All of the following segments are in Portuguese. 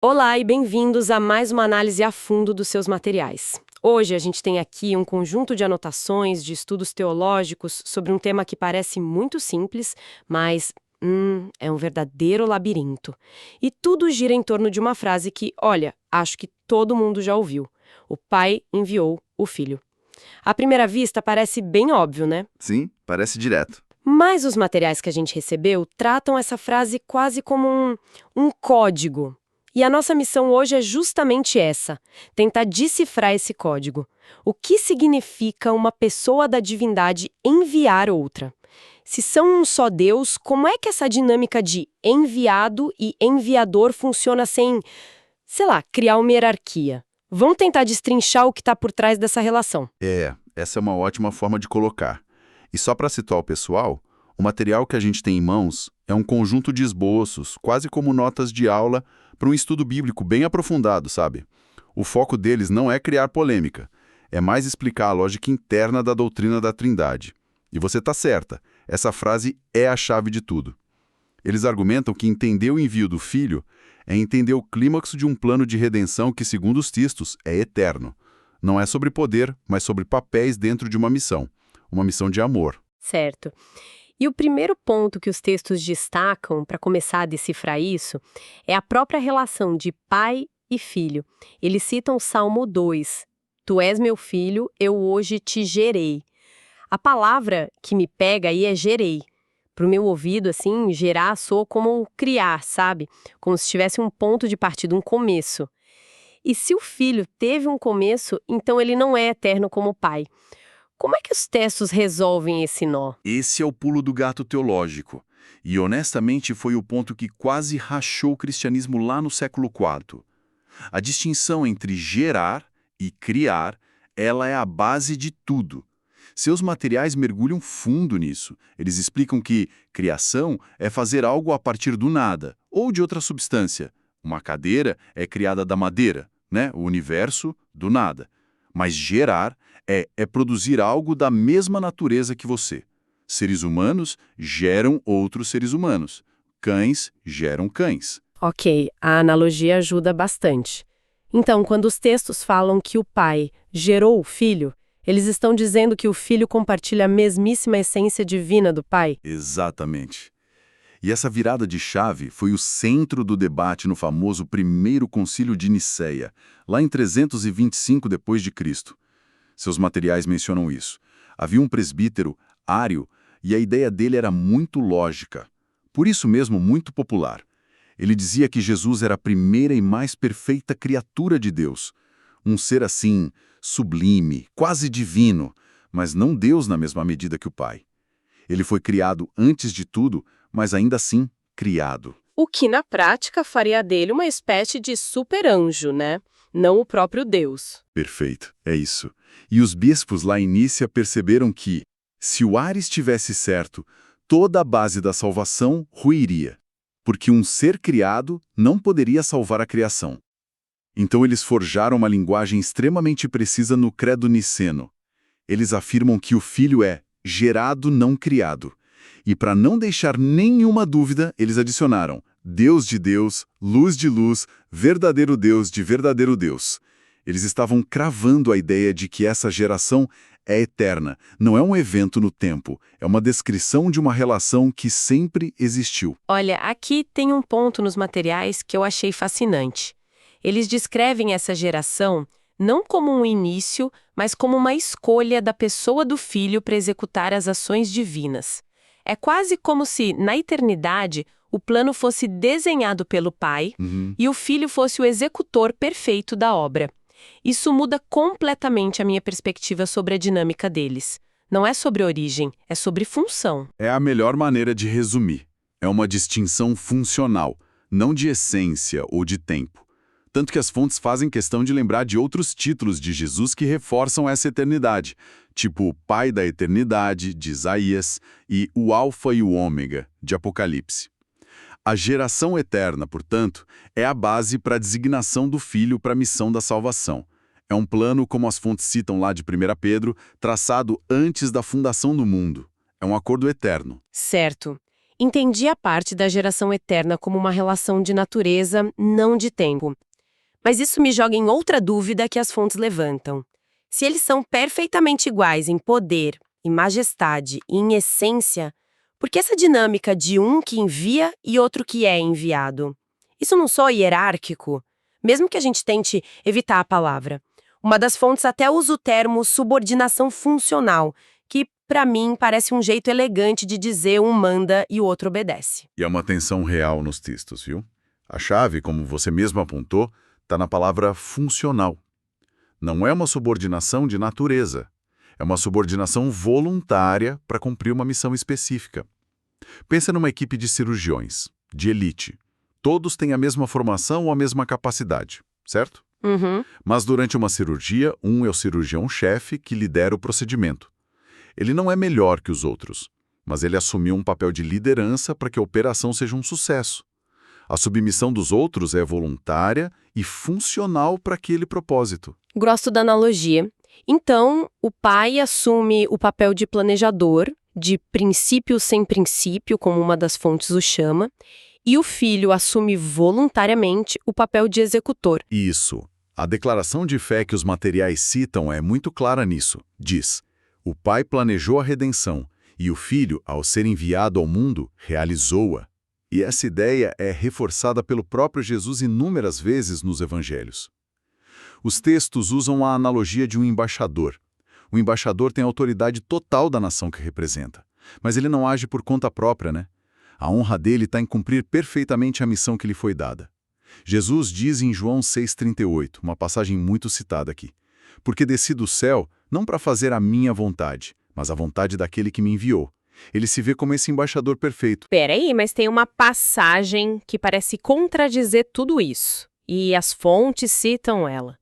Olá e bem-vindos a mais uma análise a fundo dos seus materiais. Hoje a gente tem aqui um conjunto de anotações de estudos teológicos sobre um tema que parece muito simples, mas é um verdadeiro labirinto. E tudo gira em torno de uma frase que, olha, acho que todo mundo já ouviu. O pai enviou o filho. À primeira vista parece bem óbvio, né? Sim, parece direto. Mas os materiais que a gente recebeu tratam essa frase quase como um código. E a nossa missão hoje é justamente essa: tentar decifrar esse código. O que significa uma pessoa da divindade enviar outra? Se são um só Deus, como é que essa dinâmica de enviado e enviador funciona sem, sei lá, criar uma hierarquia? Vamos tentar destrinchar o que está por trás dessa relação. Essa é uma ótima forma de colocar. E só para situar o pessoal, o material que a gente tem em mãos é um conjunto de esboços, quase como notas de aula, para um estudo bíblico bem aprofundado, sabe? O foco deles não é criar polêmica, é mais explicar a lógica interna da doutrina da Trindade. E você está certa, essa frase é a chave de tudo. Eles argumentam que entender o envio do Filho é entender o clímax de um plano de redenção que, segundo os textos, é eterno. Não é sobre poder, mas sobre papéis dentro de uma missão de amor. Certo. E o primeiro ponto que os textos destacam para começar a decifrar isso é a própria relação de pai e filho. Eles citam o Salmo 2. Tu és meu filho, eu hoje te gerei. A palavra que me pega aí é gerei. Para o meu ouvido, assim, gerar soa como criar, sabe? Como se tivesse um ponto de partida, um começo. E se o filho teve um começo, então ele não é eterno como o pai. Como é que os textos resolvem esse nó? Esse é o pulo do gato teológico. E, honestamente, foi o ponto que quase rachou o cristianismo lá no século IV. A distinção entre gerar e criar, ela é a base de tudo. Seus materiais mergulham fundo nisso. Eles explicam que criação é fazer algo a partir do nada, ou de outra substância. Uma cadeira é criada da madeira, né? O universo, do nada. Mas gerar é produzir algo da mesma natureza que você. Seres humanos geram outros seres humanos. Cães geram cães. Ok, a analogia ajuda bastante. Então, quando os textos falam que o pai gerou o filho, eles estão dizendo que o filho compartilha a mesmíssima essência divina do pai? Exatamente. E essa virada de chave foi o centro do debate no famoso Primeiro Concílio de Nicéia, lá em 325 d.C. Seus materiais mencionam isso. Havia um presbítero, Ário, e a ideia dele era muito lógica. Por isso mesmo, muito popular. Ele dizia que Jesus era a primeira e mais perfeita criatura de Deus. Um ser assim, sublime, quase divino, mas não Deus na mesma medida que o Pai. Ele foi criado antes de tudo, mas ainda assim, criado. O que na prática faria dele uma espécie de super-anjo, né? Não o próprio Deus. Perfeito, é isso. E os bispos lá em Nícia perceberam que, se o ar estivesse certo, toda a base da salvação ruiria, porque um ser criado não poderia salvar a criação. Então eles forjaram uma linguagem extremamente precisa no credo niceno. Eles afirmam que o Filho é gerado, não criado. E para não deixar nenhuma dúvida, eles adicionaram Deus de Deus, luz de luz, verdadeiro Deus de verdadeiro Deus. Eles estavam cravando a ideia de que essa geração é eterna, não é um evento no tempo, é uma descrição de uma relação que sempre existiu. Olha, aqui tem um ponto nos materiais que eu achei fascinante. Eles descrevem essa geração não como um início, mas como uma escolha da pessoa do filho para executar as ações divinas. É quase como se, na eternidade, o plano fosse desenhado pelo pai e o filho fosse o executor perfeito da obra. Isso muda completamente a minha perspectiva sobre a dinâmica deles. Não é sobre origem, é sobre função. É a melhor maneira de resumir. É uma distinção funcional, não de essência ou de tempo. Tanto que as fontes fazem questão de lembrar de outros títulos de Jesus que reforçam essa eternidade, tipo o Pai da Eternidade, de Isaías, e o Alfa e o Ômega, de Apocalipse. A geração eterna, portanto, é a base para a designação do Filho para a missão da salvação. É um plano, como as fontes citam lá de 1 Pedro, traçado antes da fundação do mundo. É um acordo eterno. Certo. Entendi a parte da geração eterna como uma relação de natureza, não de tempo. Mas isso me joga em outra dúvida que as fontes levantam. Se eles são perfeitamente iguais em poder, em majestade e em essência, por que essa dinâmica de um que envia e outro que é enviado? Isso não soa hierárquico? Mesmo que a gente tente evitar a palavra. Uma das fontes até usa o termo subordinação funcional, que, para mim, parece um jeito elegante de dizer um manda e o outro obedece. E é uma tensão real nos textos, viu? A chave, como você mesmo apontou, está na palavra funcional. Não é uma subordinação de natureza. É uma subordinação voluntária para cumprir uma missão específica. Pensa numa equipe de cirurgiões, de elite. Todos têm a mesma formação ou a mesma capacidade, certo? Uhum. Mas durante uma cirurgia, um é o cirurgião-chefe que lidera o procedimento. Ele não é melhor que os outros, mas ele assumiu um papel de liderança para que a operação seja um sucesso. A submissão dos outros é voluntária e funcional para aquele propósito. Gosto da analogia. Então, o pai assume o papel de planejador, de princípio sem princípio, como uma das fontes o chama, e o filho assume voluntariamente o papel de executor. Isso. A declaração de fé que os materiais citam é muito clara nisso. Diz: o pai planejou a redenção e o filho, ao ser enviado ao mundo, realizou-a. E essa ideia é reforçada pelo próprio Jesus inúmeras vezes nos evangelhos. Os textos usam a analogia de um embaixador. O embaixador tem a autoridade total da nação que representa, mas ele não age por conta própria, né? A honra dele está em cumprir perfeitamente a missão que lhe foi dada. Jesus diz em João 6,38, uma passagem muito citada aqui: porque desci do céu não para fazer a minha vontade, mas a vontade daquele que me enviou. Ele se vê como esse embaixador perfeito. Peraí, mas tem uma passagem que parece contradizer tudo isso. E as fontes citam ela.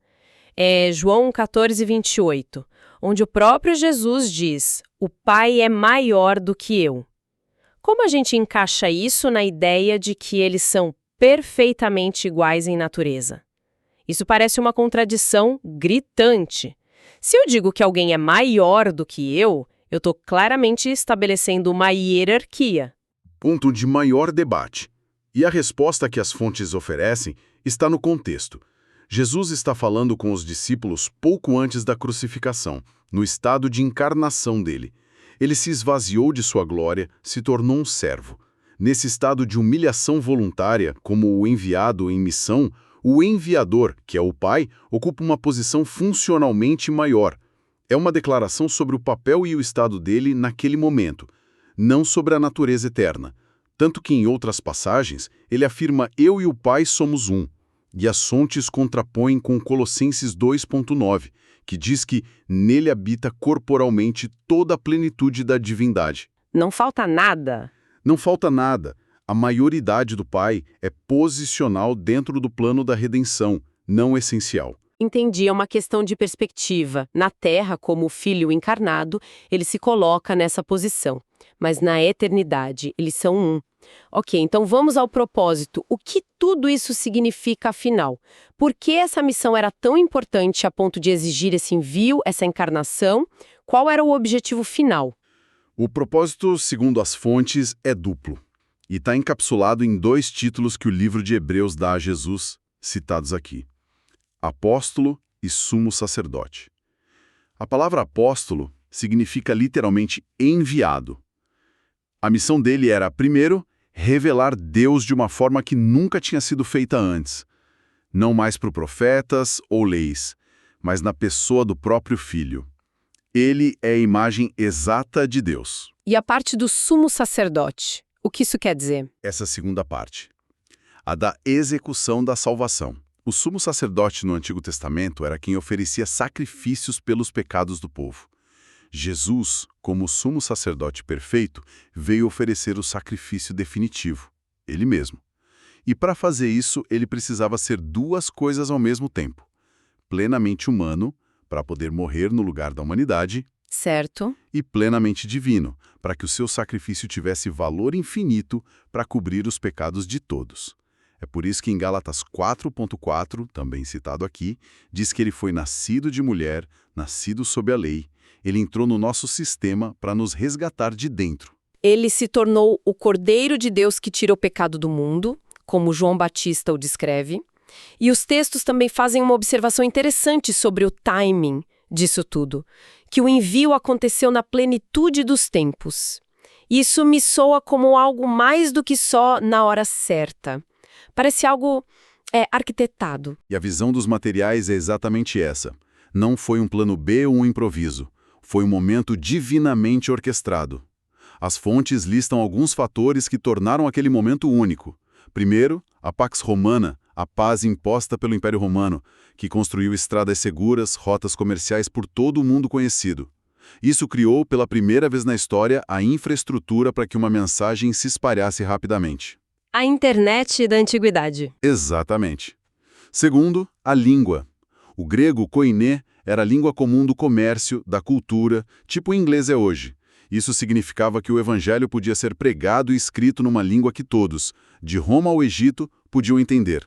É João 14:28, onde o próprio Jesus diz: o Pai é maior do que eu. Como a gente encaixa isso na ideia de que eles são perfeitamente iguais em natureza? Isso parece uma contradição gritante. Se eu digo que alguém é maior do que eu estou claramente estabelecendo uma hierarquia. Ponto de maior debate. E a resposta que as fontes oferecem está no contexto. Jesus está falando com os discípulos pouco antes da crucificação, no estado de encarnação dele. Ele se esvaziou de sua glória, se tornou um servo. Nesse estado de humilhação voluntária, como o enviado em missão, o enviador, que é o Pai, ocupa uma posição funcionalmente maior. É uma declaração sobre o papel e o estado dele naquele momento, não sobre a natureza eterna. Tanto que em outras passagens, ele afirma: eu e o Pai somos um. E as fontes contrapõem com Colossenses 2,9, que diz que nele habita corporalmente toda a plenitude da divindade. Não falta nada. Não falta nada. A maioridade do Pai é posicional dentro do plano da redenção, não essencial. Entendi, é uma questão de perspectiva. Na Terra, como o Filho encarnado, ele se coloca nessa posição. Mas na eternidade, eles são um. Ok, então vamos ao propósito. O que tudo isso significa, afinal? Por que essa missão era tão importante a ponto de exigir esse envio, essa encarnação? Qual era o objetivo final? O propósito, segundo as fontes, é duplo. E está encapsulado em 2 títulos que o livro de Hebreus dá a Jesus, citados aqui: apóstolo e sumo sacerdote. A palavra apóstolo significa literalmente enviado. A missão dele era, primeiro, revelar Deus de uma forma que nunca tinha sido feita antes. Não mais por profetas ou leis, mas na pessoa do próprio Filho. Ele é a imagem exata de Deus. E a parte do sumo sacerdote? O que isso quer dizer? Essa segunda parte, a da execução da salvação. O sumo sacerdote no Antigo Testamento era quem oferecia sacrifícios pelos pecados do povo. Jesus, como sumo sacerdote perfeito, veio oferecer o sacrifício definitivo, ele mesmo. E para fazer isso, ele precisava ser 2 coisas ao mesmo tempo: plenamente humano, para poder morrer no lugar da humanidade, Certo. e plenamente divino, para que o seu sacrifício tivesse valor infinito para cobrir os pecados de todos. É por isso que em Gálatas 4,4, também citado aqui, diz que ele foi nascido de mulher, nascido sob a lei. Ele entrou no nosso sistema para nos resgatar de dentro. Ele se tornou o Cordeiro de Deus que tira o pecado do mundo, como João Batista o descreve. E os textos também fazem uma observação interessante sobre o timing disso tudo, que o envio aconteceu na plenitude dos tempos. Isso me soa como algo mais do que só na hora certa. Parece algo arquitetado. E a visão dos materiais é exatamente essa. Não foi um plano B ou um improviso. Foi um momento divinamente orquestrado. As fontes listam alguns fatores que tornaram aquele momento único. Primeiro, a Pax Romana, a paz imposta pelo Império Romano, que construiu estradas seguras, rotas comerciais por todo o mundo conhecido. Isso criou, pela primeira vez na história, a infraestrutura para que uma mensagem se espalhasse rapidamente. A internet da antiguidade. Exatamente. Segundo, a língua. O grego koiné era a língua comum do comércio, da cultura, tipo o inglês é hoje. Isso significava que o evangelho podia ser pregado e escrito numa língua que todos, de Roma ao Egito, podiam entender.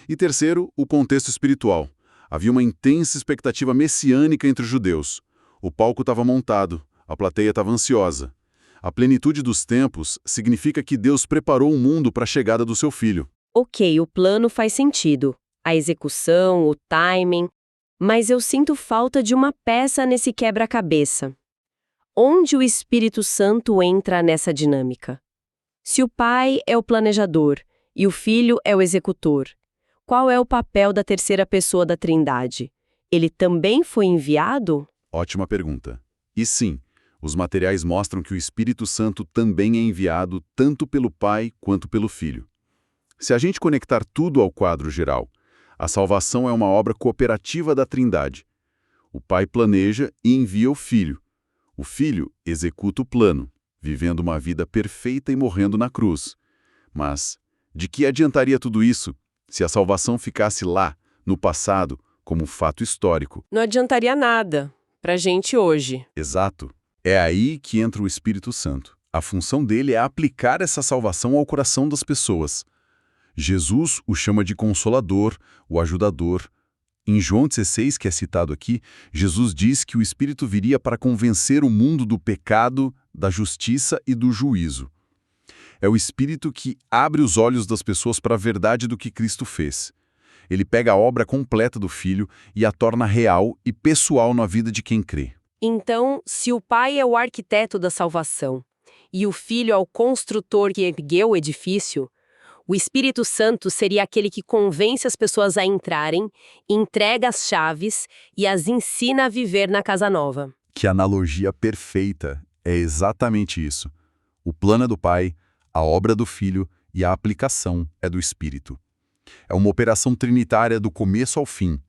E terceiro, o contexto espiritual. Havia uma intensa expectativa messiânica entre os judeus. O palco estava montado, a plateia estava ansiosa. A plenitude dos tempos significa que Deus preparou o mundo para a chegada do seu filho. Ok, o plano faz sentido. A execução, o timing. Mas eu sinto falta de uma peça nesse quebra-cabeça. Onde o Espírito Santo entra nessa dinâmica? Se o Pai é o planejador e o Filho é o executor, qual é o papel da terceira pessoa da Trindade? Ele também foi enviado? Ótima pergunta. E sim, os materiais mostram que o Espírito Santo também é enviado tanto pelo Pai quanto pelo Filho. Se a gente conectar tudo ao quadro geral, a salvação é uma obra cooperativa da Trindade. O Pai planeja e envia o Filho. O Filho executa o plano, vivendo uma vida perfeita e morrendo na cruz. Mas de que adiantaria tudo isso se a salvação ficasse lá, no passado, como um fato histórico? Não adiantaria nada pra gente hoje. Exato. É aí que entra o Espírito Santo. A função dele é aplicar essa salvação ao coração das pessoas. Jesus o chama de Consolador, o Ajudador. Em João 16, que é citado aqui, Jesus diz que o Espírito viria para convencer o mundo do pecado, da justiça e do juízo. É o Espírito que abre os olhos das pessoas para a verdade do que Cristo fez. Ele pega a obra completa do Filho e a torna real e pessoal na vida de quem crê. Então, se o Pai é o arquiteto da salvação e o Filho é o construtor que ergueu o edifício, o Espírito Santo seria aquele que convence as pessoas a entrarem, entrega as chaves e as ensina a viver na casa nova. Que analogia perfeita! É exatamente isso. O plano é do Pai, a obra do Filho e a aplicação é do Espírito. É uma operação trinitária do começo ao fim.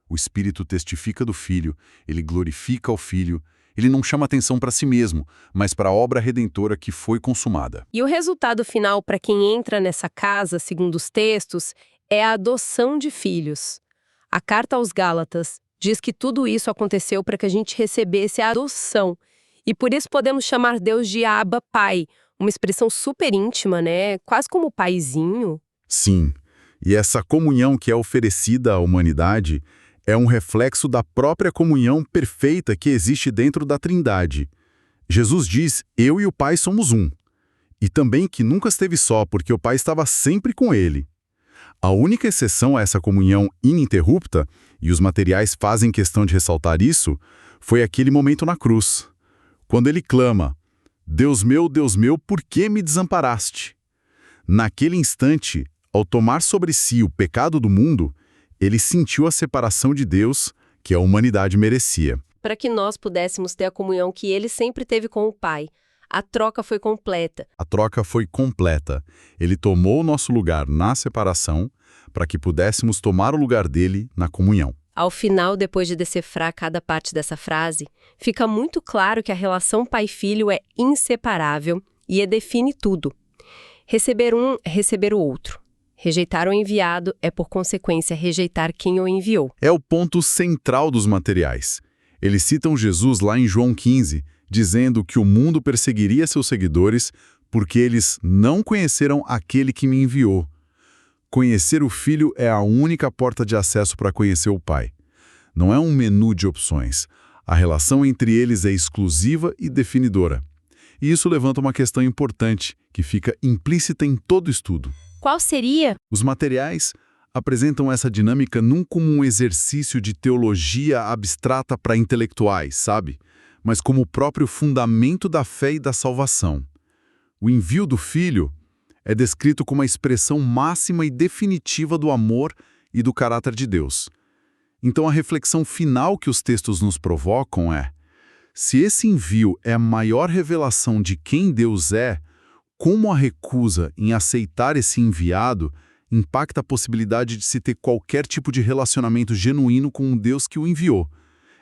O Espírito testifica do Filho, ele glorifica o Filho, ele não chama atenção para si mesmo, mas para a obra redentora que foi consumada. E o resultado final para quem entra nessa casa, segundo os textos, é a adoção de filhos. A carta aos Gálatas diz que tudo isso aconteceu para que a gente recebesse a adoção. E por isso podemos chamar Deus de Abba Pai, uma expressão super íntima, né? Quase como paizinho. Sim, e essa comunhão que é oferecida à humanidade é um reflexo da própria comunhão perfeita que existe dentro da Trindade. Jesus diz, eu e o Pai somos um. E também que nunca esteve só, porque o Pai estava sempre com ele. A única exceção a essa comunhão ininterrupta, e os materiais fazem questão de ressaltar isso, foi aquele momento na cruz, quando ele clama, Deus meu, por que me desamparaste? Naquele instante, ao tomar sobre si o pecado do mundo, ele sentiu a separação de Deus que a humanidade merecia. Para que nós pudéssemos ter a comunhão que ele sempre teve com o Pai. A troca foi completa. A troca foi completa. Ele tomou o nosso lugar na separação para que pudéssemos tomar o lugar dele na comunhão. Ao final, depois de decifrar cada parte dessa frase, fica muito claro que a relação pai-filho é inseparável e define tudo. Receber um é receber o outro. Rejeitar o enviado é, por consequência, rejeitar quem o enviou. É o ponto central dos materiais. Eles citam Jesus lá em João 15, dizendo que o mundo perseguiria seus seguidores porque eles não conheceram aquele que me enviou. Conhecer o Filho é a única porta de acesso para conhecer o Pai. Não é um menu de opções. A relação entre eles é exclusiva e definidora. E isso levanta uma questão importante, que fica implícita em todo estudo. Qual seria? Os materiais apresentam essa dinâmica não como um exercício de teologia abstrata para intelectuais, sabe? Mas como o próprio fundamento da fé e da salvação. O envio do Filho é descrito como a expressão máxima e definitiva do amor e do caráter de Deus. Então a reflexão final que os textos nos provocam é: se esse envio é a maior revelação de quem Deus é, como a recusa em aceitar esse enviado impacta a possibilidade de se ter qualquer tipo de relacionamento genuíno com um Deus que o enviou?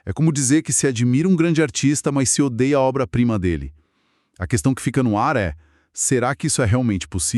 É como dizer que se admira um grande artista, mas se odeia a obra-prima dele. A questão que fica no ar é: será que isso é realmente possível?